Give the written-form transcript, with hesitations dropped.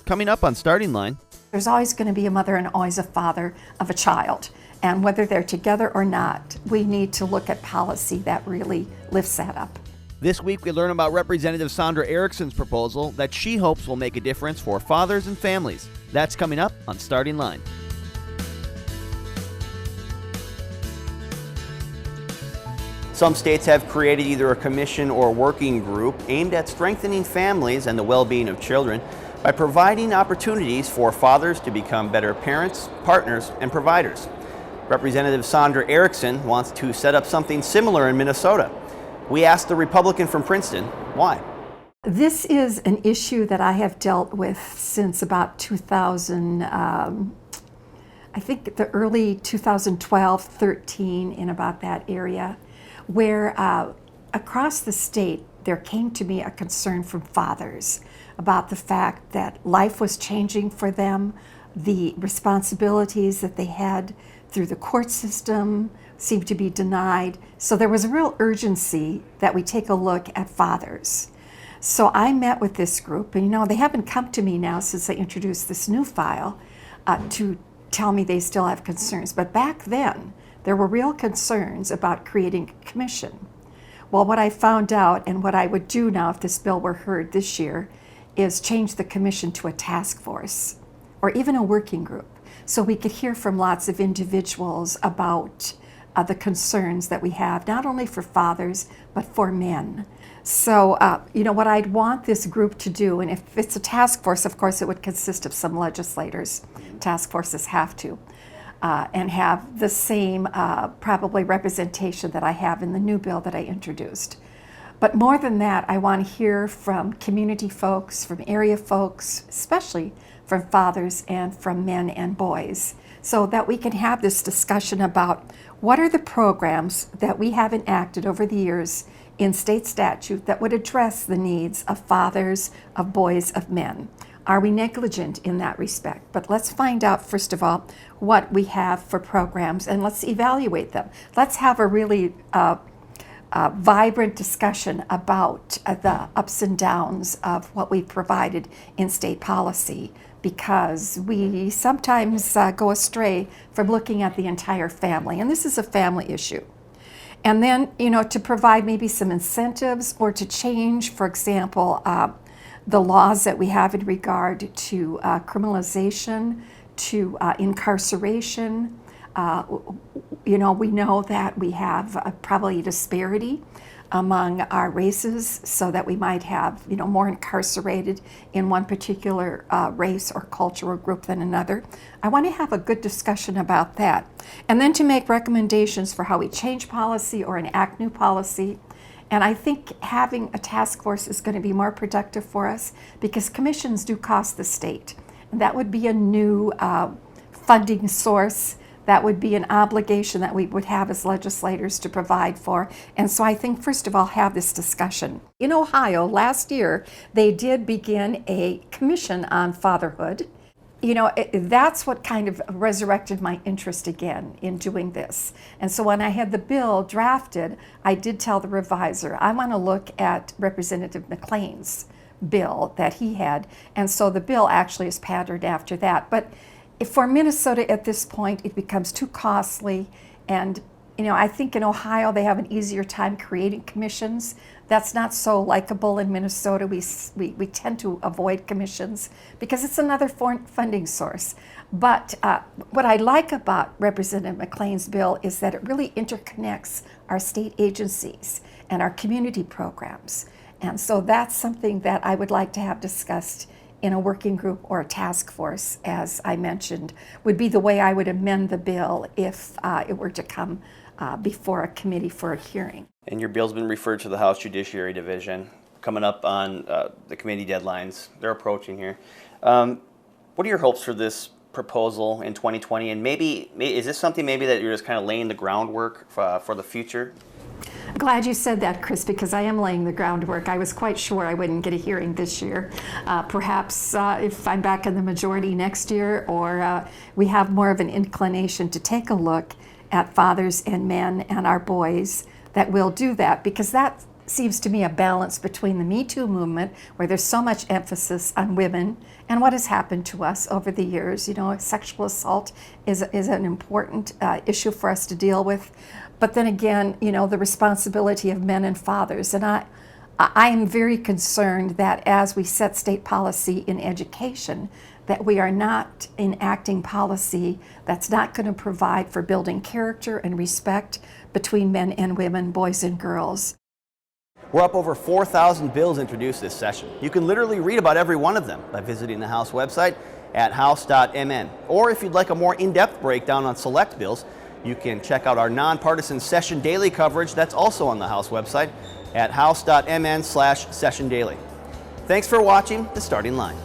coming up on Starting Line. There's always going to be a mother and always a father of a child. And whether they're together or not, we need to look at policy that really lifts that up. This week we learn about Representative Sondra Erickson's proposal that she hopes will make a difference for fathers and families. That's coming up on Starting Line. Some states have created either a commission or working group aimed at strengthening families and the well-being of children by providing opportunities for fathers to become better parents, partners, and providers. Representative Sondra Erickson wants to set up something similar in Minnesota. We asked the Republican from Princeton why. This is an issue that I have dealt with since about 2000, I think the early 2012, 13, in about that area, where across the state there came to me a concern from fathers about the fact that life was changing for them, the responsibilities that they had through the court system seemed to be denied. So there was a real urgency that we take a look at fathers. So I met with this group, and they haven't come to me now since I introduced this new file to tell me they still have concerns. But back then, there were real concerns about creating a commission. Well, what I found out, and what I would do now if this bill were heard this year, is change the commission to a task force or even a working group, so we could hear from lots of individuals about the concerns that we have, not only for fathers, but for men. So, what I'd want this group to do, and if it's a task force, of course, it would consist of some legislators. Task forces have to, and have the same probably representation that I have in the new bill that I introduced. But more than that, I want to hear from community folks, from area folks, especially from fathers and from men and boys, so that we can have this discussion about what are the programs that we have enacted over the years in state statute that would address the needs of fathers, of boys, of men. Are we negligent in that respect? But let's find out, first of all, what we have for programs, and let's evaluate them. Let's have a really vibrant discussion about the ups and downs of what we've provided in state policy, because we sometimes go astray from looking at the entire family, and this is a family issue. And then, to provide maybe some incentives or to change, for example, the laws that we have in regard to criminalization, to incarceration. We know that we have probably a disparity among our races, so that we might have more incarcerated in one particular race or culture or group than another. I want to have a good discussion about that, and then to make recommendations for how we change policy or enact new policy. And I think having a task force is going to be more productive for us, because commissions do cost the state, and that would be a new funding source. That would be an obligation that we would have as legislators to provide for. And so I think, first of all, have this discussion. In Ohio, last year, they did begin a commission on fatherhood. That's what kind of resurrected my interest again in doing this. And so when I had the bill drafted, I did tell the reviser, I want to look at Representative McLean's bill that he had. And so the bill actually is patterned after that. But for Minnesota at this point, it becomes too costly, and I think in Ohio they have an easier time creating commissions. That's not so likable in Minnesota. We tend to avoid commissions because it's another funding source. But what I like about Representative McLean's bill is that it really interconnects our state agencies and our community programs, and so that's something that I would like to have discussed in a working group or a task force, as I mentioned, would be the way I would amend the bill if it were to come before a committee for a hearing. And your bill's been referred to the House Judiciary Division, coming up on the committee deadlines. They're approaching here. What are your hopes for this proposal in 2020? And maybe is this something maybe that you're just kind of laying the groundwork for the future? I'm glad you said that, Chris, because I am laying the groundwork. I was quite sure I wouldn't get a hearing this year. Perhaps if I'm back in the majority next year, or we have more of an inclination to take a look at fathers and men and our boys, that we'll do that, because that seems to me a balance between the Me Too movement, where there's so much emphasis on women and what has happened to us over the years. You know, sexual assault is an important issue for us to deal with. But then again, you know, the responsibility of men and fathers. And I am very concerned that as we set state policy in education, that we are not enacting policy that's not going to provide for building character and respect between men and women, boys and girls. We're up over 4,000 bills introduced this session. You can literally read about every one of them by visiting the House website at house.mn. Or if you'd like a more in-depth breakdown on select bills, you can check out our nonpartisan session daily coverage that's also on the House website at house.mn/session daily. Thanks for watching The Starting Line.